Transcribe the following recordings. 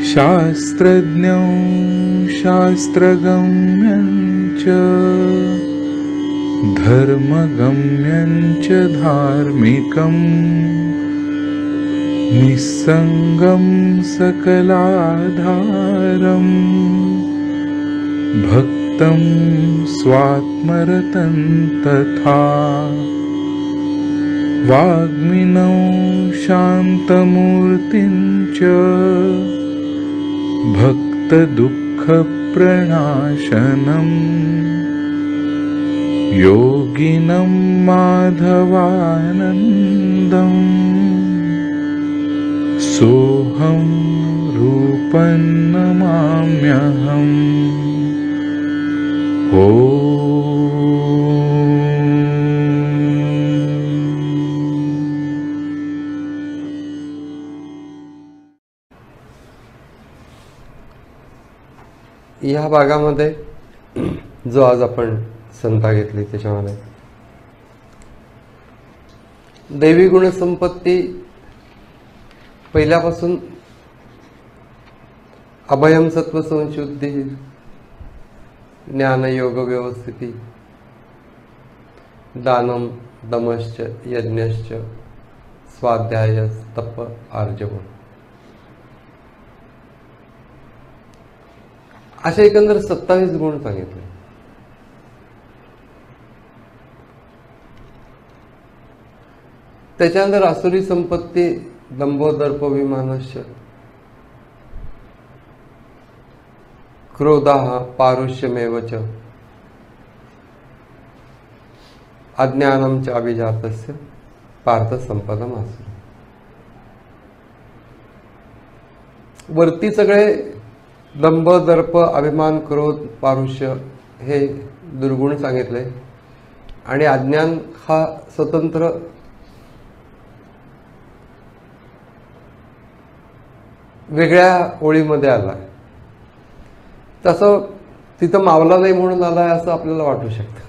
शास्त्रज्ञं शास्त्रगम्यं च धर्मगम्यं च धार्मिकं निस्संगं सकलाधारं भक्तं स्वात्मरतं तथा वाग्मिनौ शान्तमूर्तिं च भक्तदुःखप्रणाशनं योगिनं माधवानन्दं सोऽहं रूपं नमाम्यहम्। या भागामध्ये जो आज आपण संता घेतली त्याच्यामध्ये दैवी गुणसंपत्ती पहिल्यापासून अभयम सत्व संशुद्धी, ज्ञान योग व्यवस्थिती, दानम दमश्च यज्ञश्च स्वाध्याय तप आर्जव असे एकंदर 27 गुण सांगितले. त्याच्यानंतर आसुरी संपत्ती दंभोदर्प विमानश्च, क्रोधाः पारुष्यमेव च, अज्ञानं च अभिजातस्य पार्थ संपदम आसुरी. वरती सगळे दंभ दर्प अभिमान क्रोध पारुष्य हे दुर्गुण सांगितले आणि अज्ञान हा स्वतंत्र वेगळ्या ओळीमध्ये आला. तसं तिथं मावला नाही म्हणून आलाय असं आपल्याला वाटू शकतं,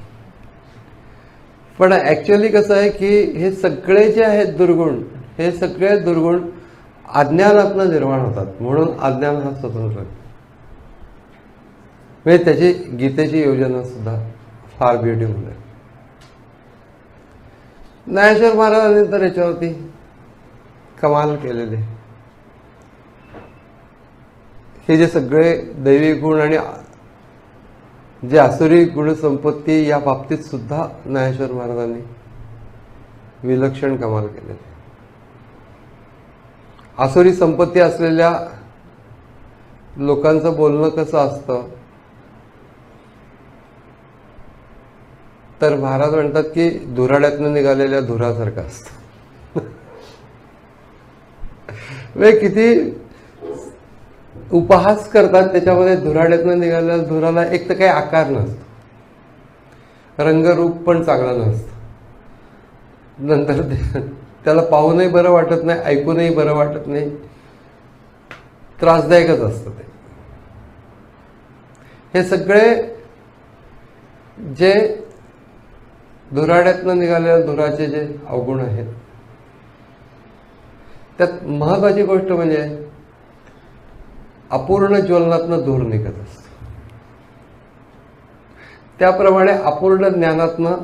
पण ऍक्च्युअली कसं आहे की हे सगळे जे आहेत दुर्गुण, हे सगळे दुर्गुण अज्ञानातनं निर्माण होतात, म्हणून अज्ञान हा स्वतंत्र. म्हणजे त्याची गीतेची योजना सुद्धा फार ब्युटिफुल आहे. ज्ञानेश्वर महाराजांनी तर याच्यावरती कमाल केलेले. हे जे सगळे दैवी गुण आणि जे आसुरी गुणसंपत्ती या बाबतीत सुद्धा ज्ञानेश्वर महाराजांनी विलक्षण कमाल केलेले. आसुरी संपत्ती असलेल्या लोकांचं बोलणं कसं असतं तर महाराज म्हणतात की धुराड्यातनं निघालेल्या धुरासारखं असतं. किती उपहास करतात त्याच्यामध्ये. धुराड्यातनं निघालेल्या धुराला एक तर काही आकार नसतो, रंगरूप पण चांगला नसतं, नंतर त्याला पाहूनही बरं वाटत नाही, ऐकूनही बरं वाटत नाही, त्रासदायकच असतं ते. हे सगळे जे धुराड्यातनं निघालेल्या धुराचे जे अवगुण आहेत, त्यात महत्वाची गोष्ट म्हणजे अपूर्ण ज्वलनातनं धूर निघत असतो. त्याप्रमाणे अपूर्ण ज्ञानातनं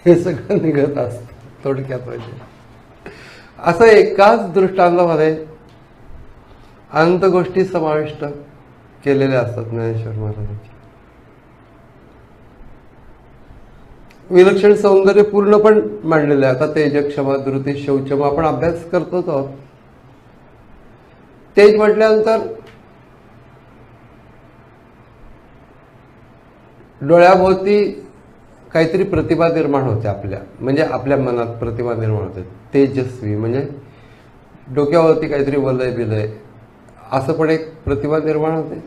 हे सगळं निघत असतं. थोडक्यात म्हणजे असं एकाच दृष्टांतामध्ये अनंत गोष्टी समाविष्ट केलेल्या असतात ज्ञानेश्वर महाराजांच्या. विलक्षण सौंदर्य पूर्ण पण मांडलेलं आहे. आता तेज क्षमा धृती शौचम आपण अभ्यास करतोच आहोत. तेज म्हटल्यानंतर डोळ्याभोवती काहीतरी प्रतिभा निर्माण होते आपल्या, म्हणजे आपल्या मनात प्रतिभा निर्माण होते. तेजस्वी म्हणजे डोक्यावरती काहीतरी वलय बिलय असं पण एक प्रतिभा निर्माण होते.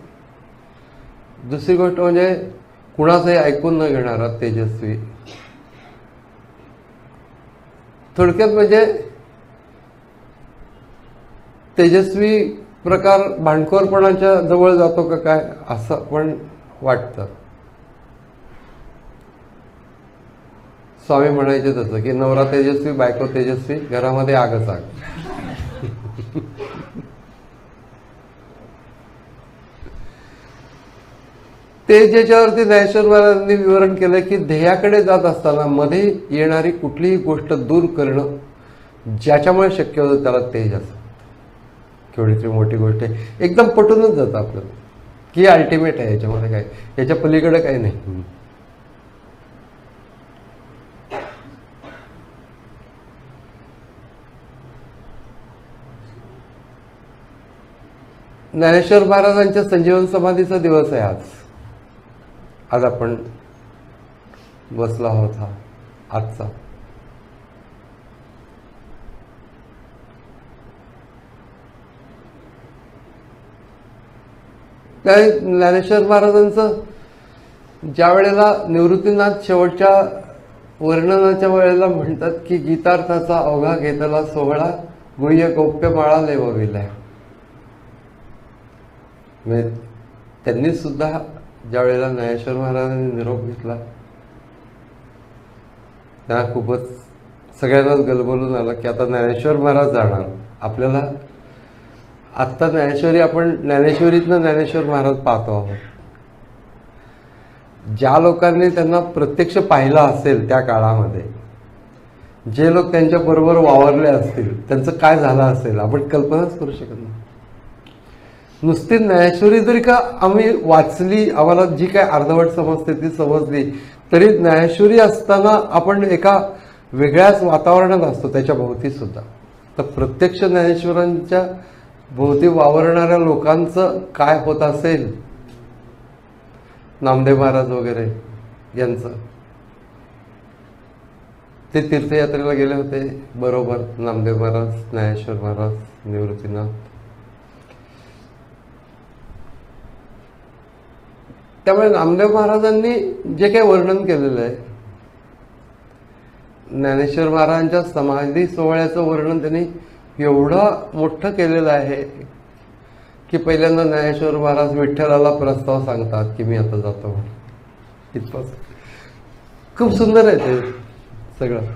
दुसरी गोष्ट म्हणजे कुणाचंही ऐकून न घेणारा तेजस्वी. थोडक्यात म्हणजे तेजस्वी प्रकार भांडखोरपणाच्या जवळ जातो का काय असं पण वाटतं. स्वामी म्हणायचे तसं की नवरा तेजस्वी बायको तेजस्वी घरामध्ये आगच आग. ते ज्याच्यावरती ज्ञानेश्वर महाराजांनी विवरण केलं की ध्येयाकडे जात असताना मध्ये येणारी कुठलीही गोष्ट दूर करणं ज्याच्यामुळे शक्य होतं त्याला तेज असतं. केवढी तरी मोठी गोष्ट आहे, एकदम पटूनच जातं आपल्याला की अल्टिमेट आहे, याच्यामध्ये काय, याच्या पलीकडे काही नाही. ज्ञानेश्वर महाराजांच्या संजीवन समाधीचा दिवस आहे आज आपण बसला आहोत हा आजचा. काय ज्ञानेश्वर महाराजांचं ज्या वेळेला निवृत्तीनाथ शेवटच्या वर्णनाच्या वेळेला म्हणतात की गीतार्थाचा अवघा घेतला सोहळा गुह्य गौप्य माळा लेवविलाय. त्यांनी सुद्धा ज्या वेळेला ज्ञानेश्वर महाराजांनी निरोप घेतला त्यांना खूपच सगळ्यांनाच गलबलून आला की आता ज्ञानेश्वर महाराज जाणार. आपल्याला आत्ता आपण ज्ञानेश्वरीतनं ज्ञानेश्वर महाराज पाहतो आहोत. ज्या लोकांनी त्यांना प्रत्यक्ष पाहिलं असेल त्या काळामध्ये, जे लोक त्यांच्या बरोबर वावरले असतील, त्यांचं काय झालं असेल आपण कल्पनाच करू शकत नाही. नुसती ज्ञानेश्वरी जरी का आम्ही वाचली, आम्हाला जी काय अर्धवट समजते ती समजली, तरी ज्ञानेश्वरी असताना आपण एका वेगळ्याच वातावरणात असतो त्याच्या भोवती सुद्धा. तर प्रत्यक्ष ज्ञानेश्वरांच्या भोवती वावरणाऱ्या लोकांचं काय होत असेल, नामदेव महाराज वगैरे यांचं, ते तीर्थयात्रेला गेले होते बरोबर, नामदेव महाराज, ज्ञानेश्वर महाराज, निवृत्तीनाथ. त्यामुळे नामदेव महाराजांनी जे काही वर्णन केलेलं आहे, ज्ञानेश्वर महाराजांच्या समाधी सोहळ्याचं वर्णन त्यांनी एवढं मोठं केलेलं आहे की पहिल्यांदा ज्ञानेश्वर महाराज विठ्ठलाला प्रस्ताव सांगतात की मी आता जातो. इतकंच खूप सुंदर आहे ते सगळं.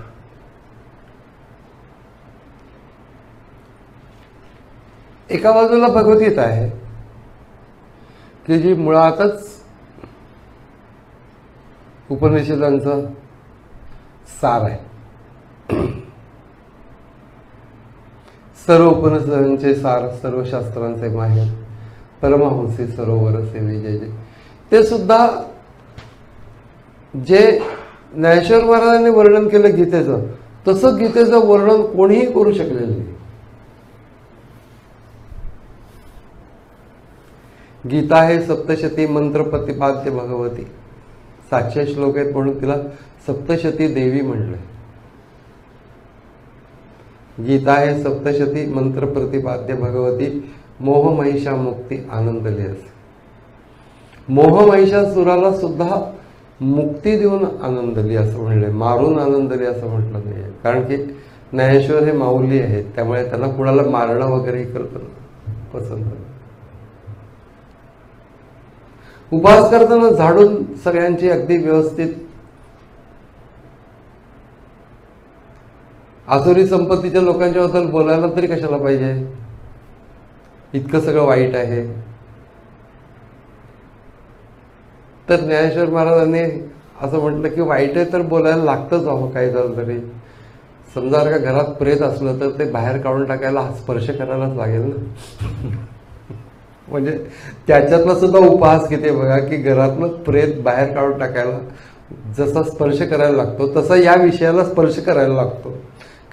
एका बाजूला भगवद्गीता आहे की जी मुळातच उपनिषदांचा सार आहे. सर्व उपनिषदांचे सार, सर्व शास्त्रांचे माहेर, परमहंसी सरोवर सेवी जय जय. ते सुद्धा जे ज्ञानेश्वर महाराजांनी वर्णन केलं गीतेचं, तसं गीतेचं वर्णन कोणीही करू शकलेलं नाही. गीता हे सप्तशती मंत्र प्रतिपाद्य भगवती. 700 श्लोक आहेत म्हणून तिला सप्तशती देवी म्हटलंय. गीता हे सप्तशती मंत्र प्रतिपाद्य भगवती मोहमहिषा मुक्ती आनंदली असे. मोहमहिषासुराला सुद्धा मुक्ती देऊन आनंदली असं म्हणलंय, मारून आनंदली असं म्हटलं नाही. कारण की ज्ञानेश्वर हे माऊली आहेत, त्यामुळे त्यांना कुणाला मारणं वगैरे ही कल्पना पसंत नाही. उपवास करताना झाडून सगळ्यांची अगदी व्यवस्थित, आसुरी संपत्तीच्या लोकांच्या बद्दल बोलायला तरी कशाला पाहिजे, इतकं सगळं वाईट आहे. तर ज्ञानेश्वर महाराजांनी असं म्हटलं की वाईट आहे तर बोलायला लागतंच हवं काही झालं तरी. समजा का घरात प्रेत असलं तर ते बाहेर काढून टाकायला स्पर्श करायलाच लागेल ना. म्हणजे त्याच्यातला सुद्धा उपहास किती बघा की घरातनं प्रेत बाहेर काढून टाकायला जसा स्पर्श करायला लागतो तसा या विषयाला स्पर्श करायला लागतो,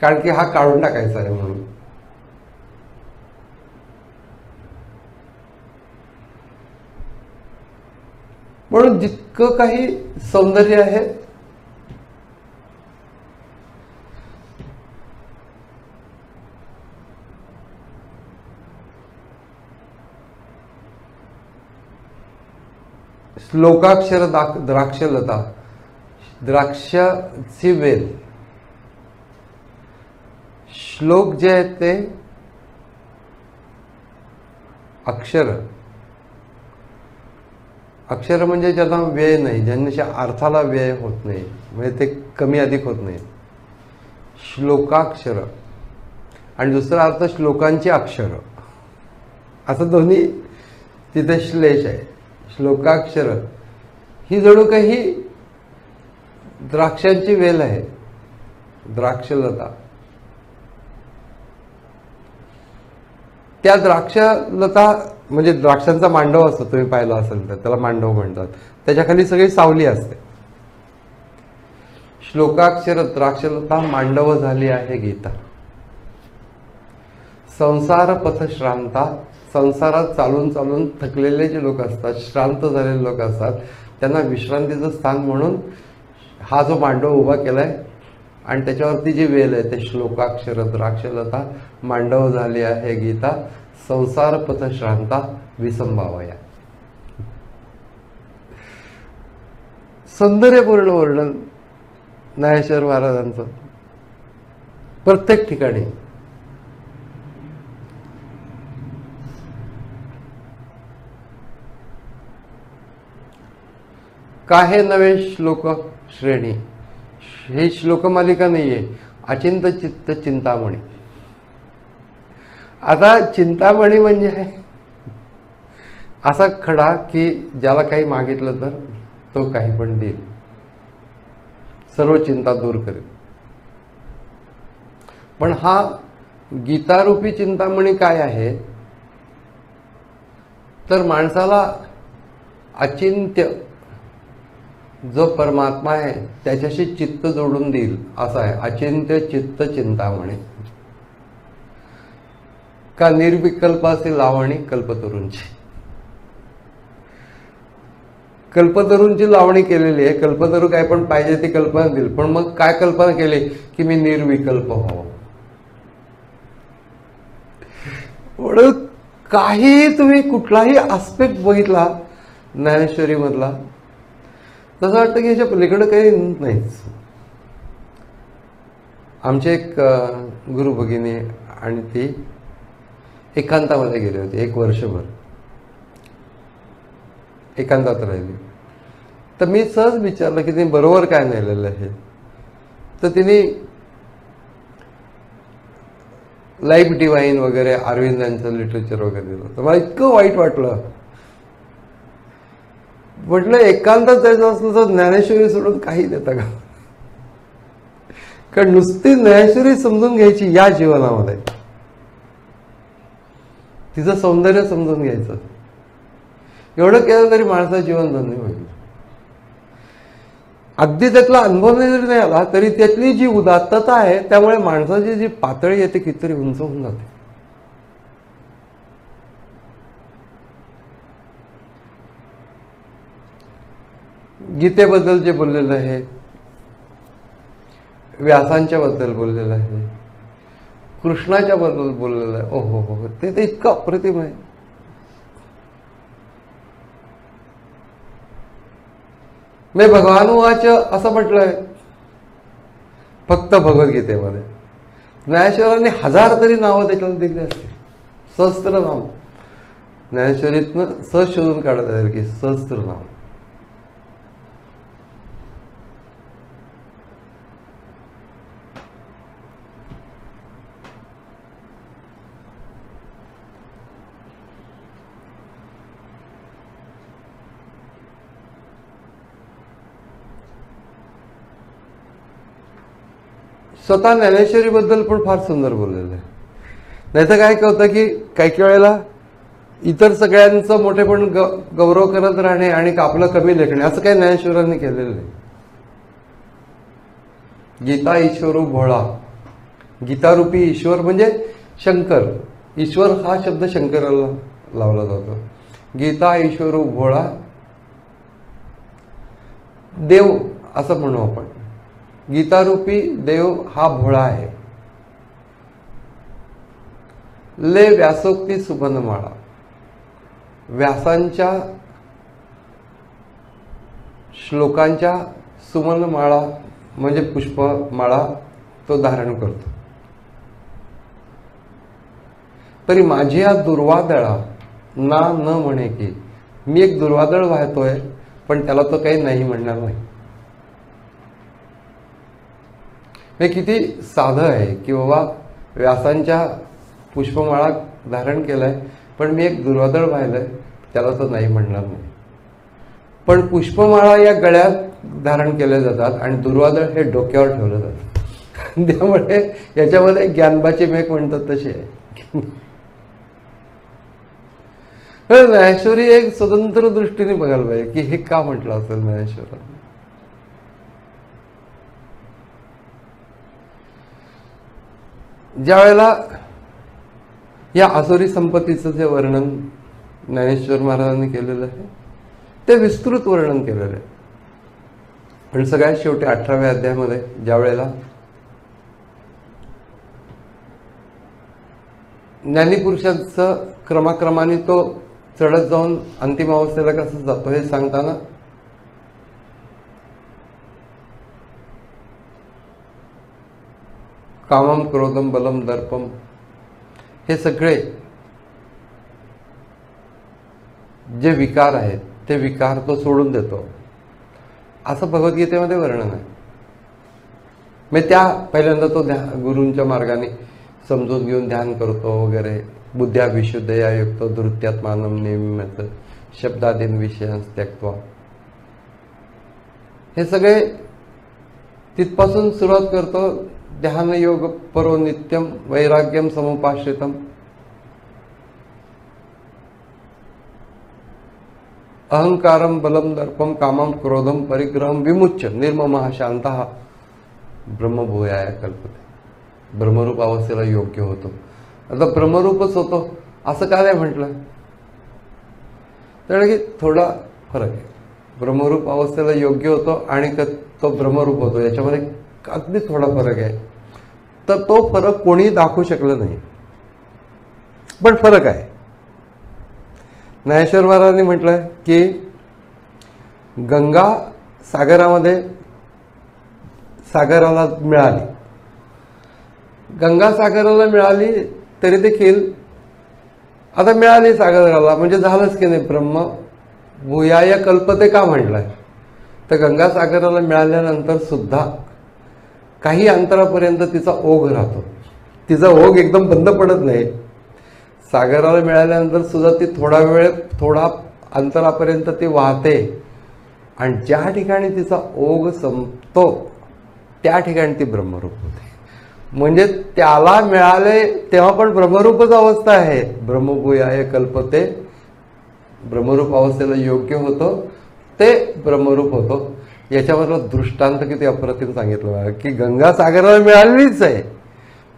कारण की हा काढून टाकायचा आहे म्हणून. म्हणून जितकं काही सौंदर्य आहे श्लोकाक्षर द्राक्षलता, द्राक्षाची वेल, श्लोक जे आहेत ते अक्षर अक्षर म्हणजे ज्यांना व्यय नाही, ज्यांच्या अर्थाला व्यय होत नाही, म्हणजे ते कमी अधिक होत नाही. श्लोकाक्षर आणि दुसरा अर्थ श्लोकांची अक्षर, असं दोन्ही तिथे श्लेष आहे. श्लोकाक्षर ही जणू काही द्राक्षांची वेल आहे, द्राक्षलता. त्या द्राक्षलता म्हणजे द्राक्षांचा मांडव असतो, तुम्ही पाहिला असेल तर त्याला मांडव म्हणतात. त्याच्याखाली सगळी सावली असते. श्लोकाक्षर द्राक्षलता मांडव झाली आहे गीता. संसार पथश्रांता, संसारात चालून चालून थकलेले जे लोक असतात, श्रांत झालेले लोक असतात, त्यांना विश्रांतीचं स्थान म्हणून हा जो मांडव उभा केलाय आणि त्याच्यावरती जी वेल आहे ते श्लोकाक्षर द्राक्षलता मांडव झाली आहे गीता. संसार पथश्रांता विसंभावया. सौंदर्यपूर्ण वर्णन ज्ञानेश्वर महाराजांचं प्रत्येक ठिकाणी. काहे नवे श्लोक श्रेणी, ही श्लोकमालिका नाहीये, अचिंत चित्त चिंतामणी. आता चिंतामणी म्हणजे असा खडा की ज्याला काही मागितलं तर तो काही पण देईल, सर्व चिंता दूर करेल. पण हा गीतारूपी चिंतामणी काय आहे तर माणसाला अचिंत्य जो परमात्मा आहे त्याच्याशी चित्त जोडून देईल, असं आहे अचिंत्य चित्त चिंतामणी. का निर्विकल्प असे लावणी कल्पतरूंची. कल्पतरूंची लावणी केलेली आहे. कल्पतरू काय पण पाहिजे ती कल्पना देईल, पण मग काय कल्पना केली की मी निर्विकल्प व्हावं. म्हणून काही तुम्ही कुठलाही आस्पेक्ट बघितला ज्ञानेश्वरी मधला, तसं वाटतं की ह्याच्या पलीकडे काही नाहीच. आमचे एक गुरु भगिनी आणि ती एकांतामध्ये गेली होती, 1 वर्षभर एकांतात राहिली. तर मी सहज विचारलं की तिने बरोबर काय नेलेलं आहे. तर तिने लाईफ डिवाईन वगैरे अरविंदांचं लिटरेचर वगैरे दिलं. तर मला इतकं वाईट वाटलं. म्हटलं एकांतात जायचं असलं तर ज्ञानेश्वरी सोडून काही देता का. कारण नुसती ज्ञानेश्वरी समजून घ्यायची या जीवनामध्ये, तिचं सौंदर्य समजून घ्यायचं, एवढं केलं तरी माणसाचं जीवन धन्य होईल. अगदी त्यातला अनुभव जरी नाही आला तरी त्यातली जी उदात्तता आहे त्यामुळे माणसाची जी पातळी आहे ती कितीतरी उंच होऊन जाते. गीतेबद्दल जे बोललेलं आहे, व्यासांच्या बद्दल बोललेलं आहे, कृष्णाच्या बद्दल बोललेलं आहे, ओ हो हो, ते तर इतकं अप्रतिम आहे. मी भगवान वाच असं म्हटलंय फक्त भगवद्गीतेमध्ये. ज्ञानेश्वरांनी 1000 तरी नावं त्याच्याला दिली असतील, सहस्त्र नाव. ज्ञानेश्वरीतनं सहज शोधून काढत आहे की सहस्त्र नाव. स्वतः ज्ञानेश्वरी बद्दल पण फार सुंदर बोललेलं आहे. नाही तर काय होतं की काही वेळेला इतर सगळ्यांचं मोठेपण गौरव करत राहणे आणि आपलं कमी लेखणे, असं काही ज्ञानेश्वरांनी केलेलं नाही. गीता ईश्वरू भोळा, गीतारूपी ईश्वर म्हणजे शंकर. ईश्वर हा शब्द शंकराला लावला जातो. गीता ईश्वरू भोळा, देव असं म्हणू आपण. गीतारूपी देव हा भोळा आहे. ले व्यासोक्ती सुबनमाळा, व्यासांच्या श्लोकांच्या सुमनमाळा म्हणजे पुष्पमाळा तो धारण करतो. तरी माझी या दुर्वादळा ना न म्हणे की मी एक दुर्वादळ वाहतोय, पण त्याला तो काही नाही म्हणणार नाही. हे किती साधं आहे की बाबा व्यासांच्या पुष्पमाळा धारण केलाय, पण मी एक दुर्वादळ वाहिलंय, त्याला तो नाही म्हणणार नाही. पण पुष्पमाळा या गळ्यात धारण केल्या जातात आणि दुर्वादळ हे डोक्यावर ठेवलं जातं. त्यामुळे याच्यामध्ये ज्ञानबाची मेघ म्हणतात तशी आहे. ज्ञानेश्वरी एक स्वतंत्र दृष्टीने बघायला पाहिजे की हे का म्हटलं असेल ज्ञानेश्वरांनी. ज्या वेळेला या आसुरी संपत्तीचं जे वर्णन ज्ञानेश्वर महाराजांनी केलेलं आहे ते विस्तृत वर्णन केलेलं आहे. पण सगळ्यात शेवटी 18व्या अध्यायामध्ये ज्या वेळेला ज्ञानीपुरुषांचं क्रमाक्रमाने तो चढत जाऊन अंतिम अवस्थेला कसं जातो हे सांगताना कामम क्रोधम बलम दर्पम हे सगळे जे विकार आहेत ते विकार तो सोडून देतो असं भगवद्गीतेमध्ये वर्णन आहे. मग त्या पहिल्यांदा तो गुरूंच्या मार्गाने समजून घेऊन ध्यान करतो वगैरे. बुद्ध्या विशुद्धया युक्त धृत्यात्मानं नेम्यत शब्दादीन विषयांस त्यक्त्वा, हे सगळे तिथपासून सुरुवात करतो. ध्यान योग परो नित्यम वैराग्यम समुपाश्रितम अहंकारम बलम दर्पम कामम क्रोधम परिग्रहम विमुच्य निर्ममः शांतः ब्रह्मभूयाय कल्पते. ब्रह्मरूप अवस्थेला योग्य होतो. आता ब्रह्मरूपच होतो असं का नाही म्हटलं, तर की थोडा फरक आहे. ब्रह्मरूप अवस्थेला योग्य होतो आणि तो ब्रह्मरूप होतो याच्यामध्ये अगदी थोडा फरक आहे. तर तो फरक कोणी दाखवू शकलं नाही, पण फरक आहे. ज्ञानेश्वर महाराजांनी म्हटलंय की गंगा सागराला मिळाली, गंगा सागराला मिळाली तरी देखील आता मिळाली सागराला म्हणजे झालंच की नाही. ब्रह्म भूयाय कल्पते का म्हटलंय, तर गंगा सागराला मिळाल्यानंतर सुद्धा काही अंतरापर्यंत तिचा ओघ राहतो. तिचा ओघ एकदम बंद पडत नाही. सागराला मिळाल्यानंतर सुद्धा ती थोडा अंतरापर्यंत ती वाहते आणि ज्या ठिकाणी तिचा ओघ संपतो त्या ठिकाणी ती ब्रह्मरूप होते. म्हणजे त्याला मिळाले तेव्हा पण ब्रह्मरूपच अवस्था आहे. ब्रह्मभूयाय कल्पते, ब्रह्मरूप अवस्थेला योग्य होतो ते ब्रह्मरूप होतो. याच्यावरला दृष्टांत किती अप्रतिम सांगितलं की गंगा सागराला मिळालेलीच आहे,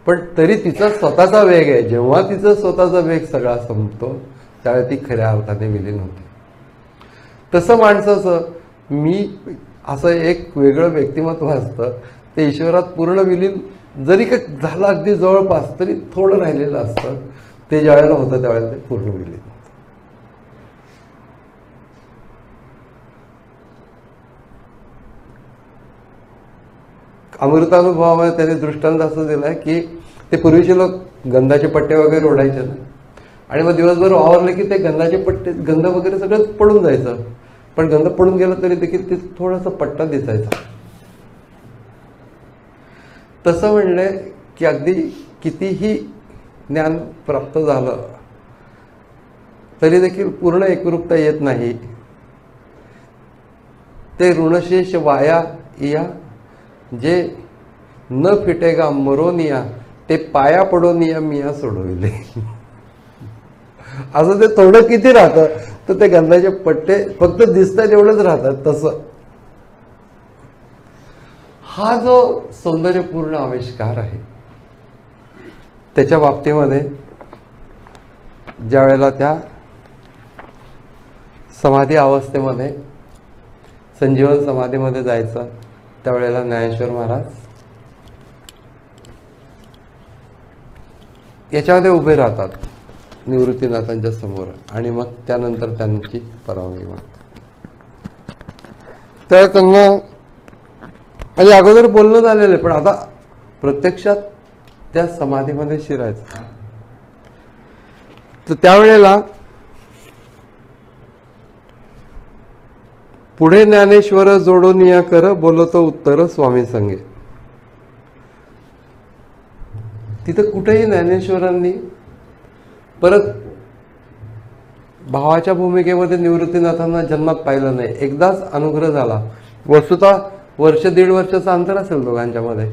पण तरी तिचा स्वतःचा वेग आहे. जेव्हा तिचा स्वतःचा वेग सगळा संपतो त्यावेळी ती खऱ्या अर्थाने विलीन होते. तसं माणसाचं मी असं एक वेगळं व्यक्तिमत्व असतं ते ईश्वरात पूर्ण विलीन जरी का झालं अगदी जवळपास तरी थोडं राहिलेलं असतं. ते ज्यावेळेला होतं त्यावेळेला ते पूर्ण विलीन होतं. अमृतानुभवामध्ये त्याने दृष्टांत असं दिलाय की ते पूर्वीचे लोक गंधाचे पट्टे वगैरे ओढायचे ना, आणि मग दिवसभर वावरले की ते गंधाचे पट्टे गंध वगैरे सगळं पडून जायचं. पण गंध पडून गेलं तरी देखील ते थोडासा पट्टा दिसायचा. तसं म्हणले की अगदी कितीही ज्ञान प्राप्त झालं तरी देखील पूर्ण एकरूपता येत नाही. ते ऋणशेष वाया या जे न फिटेगा मरोनिया ते पाया पडोनिया मिया सोडविले. असं ते थोडं किती राहतं तर ते गंधाचे पट्टे फक्त दिसतात एवढंच राहतात. तसं हा जो सौंदर्यपूर्ण आविष्कार आहे त्याच्या बाबतीमध्ये ज्या वेळेला त्या समाधी अवस्थेमध्ये संजीवन समाधीमध्ये जायचं त्यावेळेला ज्ञानेश्वर महाराज याच्यामध्ये उभे राहतात निवृत्तीनाथांच्या समोर आणि मग त्यानंतर त्यांची परवानगी मागतात. तर त्यांना म्हणजे अगोदर बोलणं झालेलं आहे, पण आता प्रत्यक्षात त्या समाधीमध्ये शिरायचं. तर त्यावेळेला पुढे ज्ञानेश्वर जोडून या कर, बोलतो उत्तर स्वामी संगे. तिथं कुठेही ज्ञानेश्वरांनी परत भावाच्या भूमिकेमध्ये निवृत्तीनाथांना जन्मात पाहिलं नाही. एकदाच अनुग्रह झाला. वस्तुतः वर्ष दीड वर्षाचं अंतर असेल दोघांच्या मध्ये,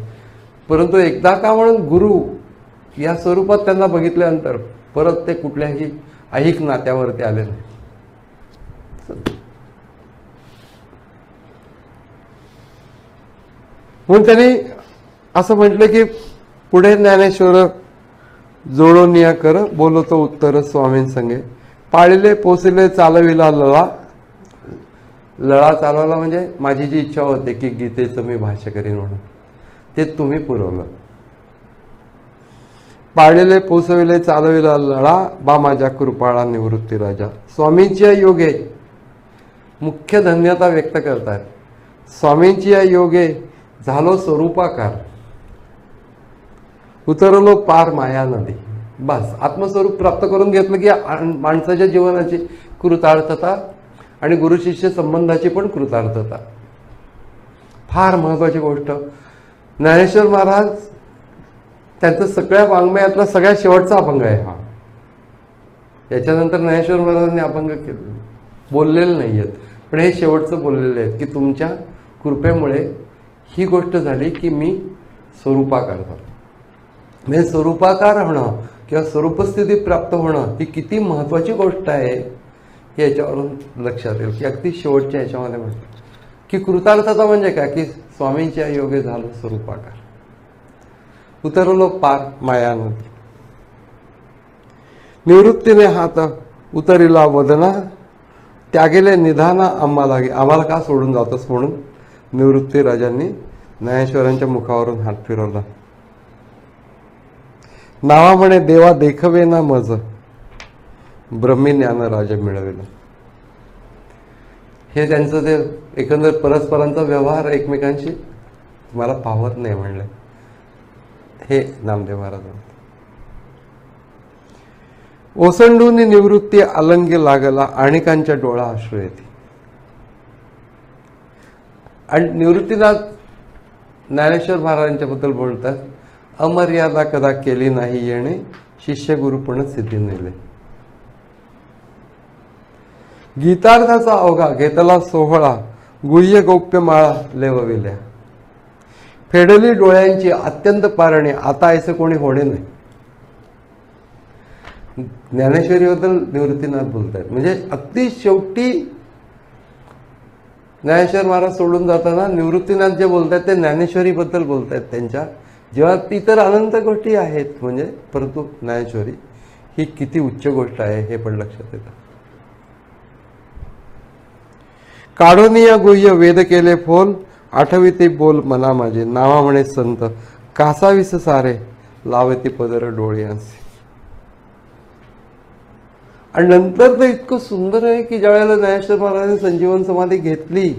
परंतु एकदा का म्हणून गुरु या स्वरूपात त्यांना बघितल्यानंतर परत ते कुठल्याही ऐहिक नात्यावरती आले नाही. म्हणून त्यांनी असं म्हटलं की पुढे ज्ञानेश्वर जोडून या कर, बोलतो उत्तर स्वामीं संगे. पाळिले पोसिले चालविला लळा. लळा चालवला म्हणजे माझी जी इच्छा होती की गीतेचं मी भाष्य करीन म्हणून, ते तुम्ही पुरवलं. पाळिले पोसविले चालविला लळा, बा माझ्या कृपाळा निवृत्ती राजा. स्वामींची या योगे मुख्य धन्यता व्यक्त करतात. स्वामींची या योगे झालो स्वरूपाकार, उतरलो पार माया नदी. बस आत्मस्वरूप प्राप्त करून घेतलं की माणसाच्या जीवनाची कृतार्थता आणि गुरुशिष्य संबंधाची पण कृतार्थता. फार महत्वाची गोष्ट. ज्ञानेश्वर महाराज त्यांचं सगळ्या वाङ्मयातला सगळ्यात शेवटचा अभंग आहे हा. याच्यानंतर ज्ञानेश्वर महाराजांनी अभंग केले बोललेले नाही आहेत, पण हे शेवटचं बोललेले आहेत की तुमच्या कृपेमुळे ही गोष्ट झाली की मी स्वरूपाकार झालो. म्हणजे स्वरूपाकार होणं किंवा स्वरूपस्थिती प्राप्त होणं ही किती महत्वाची गोष्ट आहे हे याच्यावरून लक्षात येईल. की अगदी शेवटच्या याच्यामध्ये म्हटलं की कृतार्थता म्हणजे काय, की स्वामींच्या योगे झालो स्वरूपाकार, उतरलो पार माया नदी. निवृत्तीने हात उतरिला वदना, त्यागेले निधाना आम्हाला का सोडून जातोस म्हणून निवृत्ती राजांनी ज्ञानेश्वरांच्या मुखावरून हात फिरवला. नावा म्हणे देवा देखवे ना मज, ब्रह्मी ज्ञान राजा मिळविला. हे त्यांचं ते एकंदर परस्परांचा व्यवहार एकमेकांशी मला पावत नाही म्हणलं हे नामदेव महाराज. ओसंडून निवृत्ती अलंगी लागला, आणिकांच्या डोळा अश्रू येते. आणि निवृत्तीनाथ ज्ञानेश्वर महाराजांच्या बद्दल बोलतात, अमर्यादा कदा केली नाही येणे, शिष्य गुरुपण सिद्धी नेले. गीतार्थाचा अवघा घेतला सोहळा, गुह्य गौप्य माळा लेवविल्या. फेडली डोळ्यांची अत्यंत पारणे, आता ऐसे कोणी होणे नाही. ज्ञानेश्वरीबद्दल निवृत्तीनाथ बोलतात. म्हणजे अगदी शेवटी ज्ञानेश्वर महाराज सोडून जाताना निवृत्तीनाथ जे बोलतात ते ज्ञानेश्वरीबद्दल बोलतात. त्यांच्या जीवनात इतर अनंत गोष्टी आहेत म्हणजे, परंतु ज्ञानेश्वरी ही किती उच्च गोष्ट आहे हे पण लक्षात येतं. काढून या गुह्य वेद केले फोल, आठवी ते बोल मना माझे. नावा म्हणे संत कासाविस सारे, लावती पदर डोळ्यांचे. आणि नंतर ते इतकं सुंदर आहे की ज्यावेळेला ज्ञानेश्वर महाराजांनी संजीवन समाधी घेतली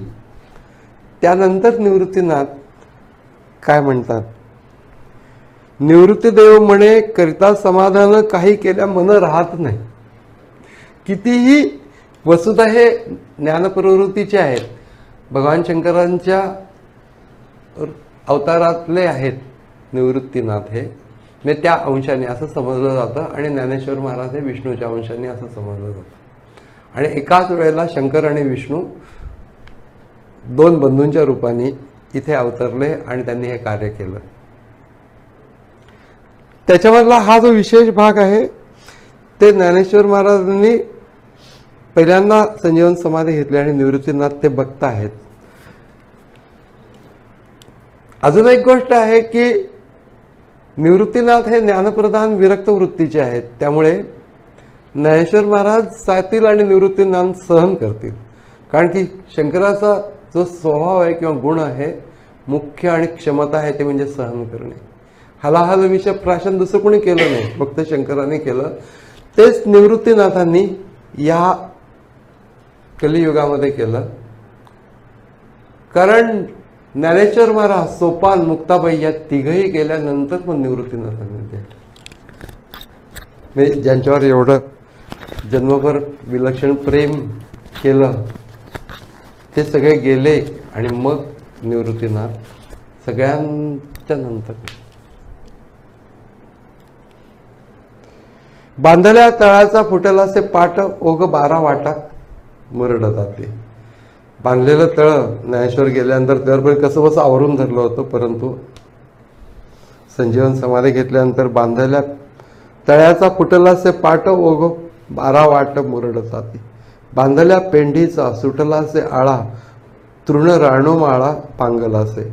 त्यानंतर निवृत्तीनाथ काय म्हणतात, निवृत्तीदेव म्हणे करिता समाधान काही केल्या मन राहत नाही. कितीही वस्तुतः हे ज्ञानप्रवृत्तीचे आहेत, भगवान शंकरांच्या अवतारातले आहेत निवृत्तीनाथ हे, म्हणजे त्या अंशाने असं समजलं जातं. आणि ज्ञानेश्वर महाराज हे विष्णूच्या अंशाने असं समजलं जातं. आणि एकाच वेळेला शंकर आणि विष्णू दोन बंधूंच्या रूपाने इथे अवतरले आणि त्यांनी हे कार्य केलं. त्याच्यामधला हा जो विशेष भाग आहे ते ज्ञानेश्वर महाराजांनी पहिल्यांदा संजीवन समाधी घेतली आणि निवृत्तीनाथ ते बघत आहेत. अजून एक गोष्ट आहे की निवृत्तीनाथ हे ज्ञानप्रधान विरक्त वृत्तीचे आहेत, त्यामुळे ज्ञानेश्वर महाराज सातील आणि निवृत्तीनाथ सहन करतील. कारण की शंकराचा जो स्वभाव आहे किंवा गुण आहे मुख्य आणि क्षमता आहे ते म्हणजे सहन करणे. हलाहल विष प्राशन दुसरं कोणी केलं नाही, फक्त शंकराने केलं. तेच निवृत्तीनाथांनी या कलियुगामध्ये केलं. कारण ज्ञानेश्वर महाराज, सोपान, मुक्ताबाई या तिघही गेल्यानंतर पण निवृत्तीनाथांनी केलं. म्हणजे ज्यांच्यावर एवढं जन्मभर विलक्षण प्रेम केलं ते सगळे गेले आणि मग निवृत्तीनाथ सगळ्यांच्या नंतर बांधल्या तळाचा फुटला से पाट ओग 12 वाटा मुरड जाते. बांधलेलं तळ ज्ञानेश्वर गेल्यानंतर त्यावर कसं बसं आवरून धरलं होतं, परंतु संजीवन समाधी घेतल्यानंतर बांधलेल्या तळ्याचा फुटला से पाट ओग 12 वाट मुरड जाते. बांधल्या पेंढीचा सुटला से आळा तृण राणू माळा पांगला से.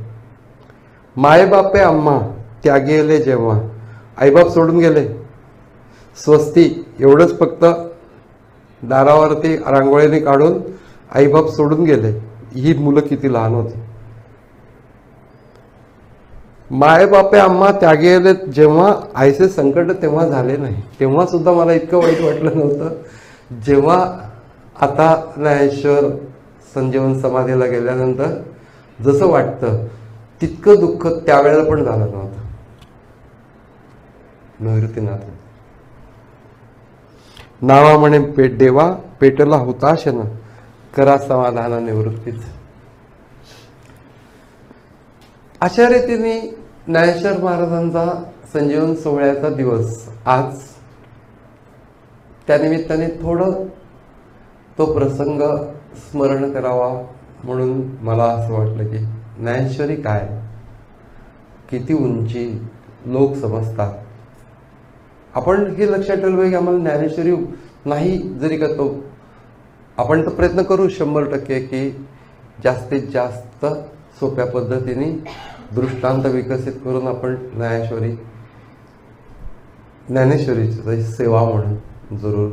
मायबापे आम्हा त्यागेले जेव्हा, आईबाप सोडून गेले, स्वस्ती एवढंच फक्त दारावरती रांगोळीने काढून आईबाप सोडून गेले. ही मुलं किती लहान होती. मायबापे आम्हा त्यागेले जेव्हा, आईचे संकट तेव्हा झाले नाही. तेव्हा सुद्धा मला इतकं वाईट वाटलं नव्हतं जेव्हा आता ज्ञानेश्वर संजीवन समाधीला गेल्यानंतर जसं वाटतं तितकं दुःख त्यावेळेला पण झालं नव्हतं. निवृत्तीनाथ नावा म्हणे पेट देवा, पेटला हुताशन, करा समाधान निवृत्तीच. अशा रीतीने ज्ञानेश्वर महाराजांचा संजीवन सोहळ्याचा दिवस आज, त्यानिमित्ताने थोडं तो प्रसंग स्मरण करावा म्हणून मला असं वाटलं की ज्ञानेश्वरी काय, किती उंची लोक समजतात. आपण हे लक्षात ठेवलं पाहिजे की आम्हाला ज्ञानेश्वरी नाही जरी करतो, आपण तर प्रयत्न करू 100% की जास्तीत जास्त सोप्या पद्धतीने दृष्टांत विकसित करून आपण ज्ञानेश्वरीची सेवा म्हणून जरूर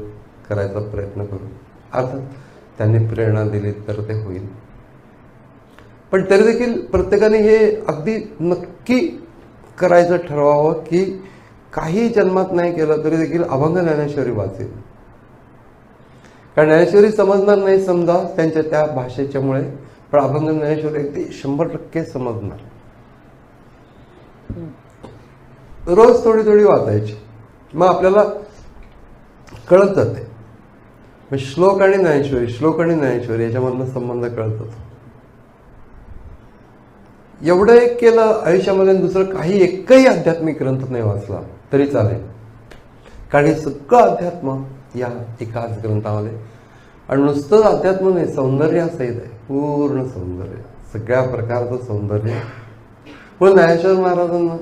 करायचा प्रयत्न करू. अर्थात त्यांनी प्रेरणा दिली तर ते होईल, पण तरी देखील प्रत्येकाने हे अगदी नक्की करायचं ठरवावं की काही जन्मात नाही केलं तरी देखील अभंग ज्ञानेश्वरी वाचेल. कारण ज्ञानेश्वरी समजणार नाही समजा त्यांच्या त्या भाषेच्यामुळे, पण अभंग ज्ञानेश्वरी अगदी 100% समजणार. रोज थोडी थोडी वाचायची, मग आपल्याला कळत जाते. श्लोक आणि ज्ञानेश्वरी, श्लोक आणि ज्ञानेश्वरी याच्यामधला संबंध कळतो. एवढं एक केलं आयुष्यामध्ये, दुसरं काही एकही आध्यात्मिक ग्रंथ नाही वाचला तरी चालेल, कारण हे सगळं अध्यात्म या एकाच ग्रंथामध्ये. आणि नुसतं अध्यात्म नाही, सौंदर्यासहित आहे, पूर्ण सौंदर्य, सगळ्या प्रकारचं सौंदर्य. पण ज्ञानेश्वर महाराजांना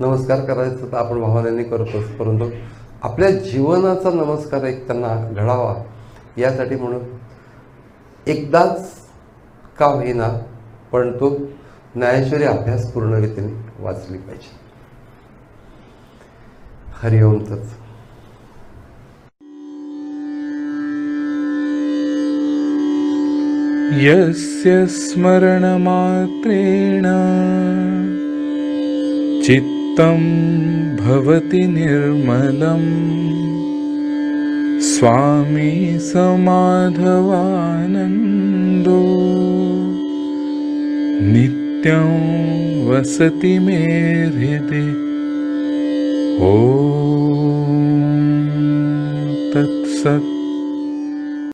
नमस्कार करायचं तर आपण भावनेने करतोच, परंतु आपल्या जीवनाचा नमस्कार एक त्यांना घडावा यासाठी म्हणून एकदाच का होईना पण तो ज्ञानेश्वरी अभ्यास पूर्ण रीतीने वाचली पाहिजे. हरिओम तत्सत. यस्य स्मरणमात्रेण चित्तं भवति निर्मलम्, स्वामी समाधवानन्दो नित्यं वसति मे हृदि. ॐ तत्सत्.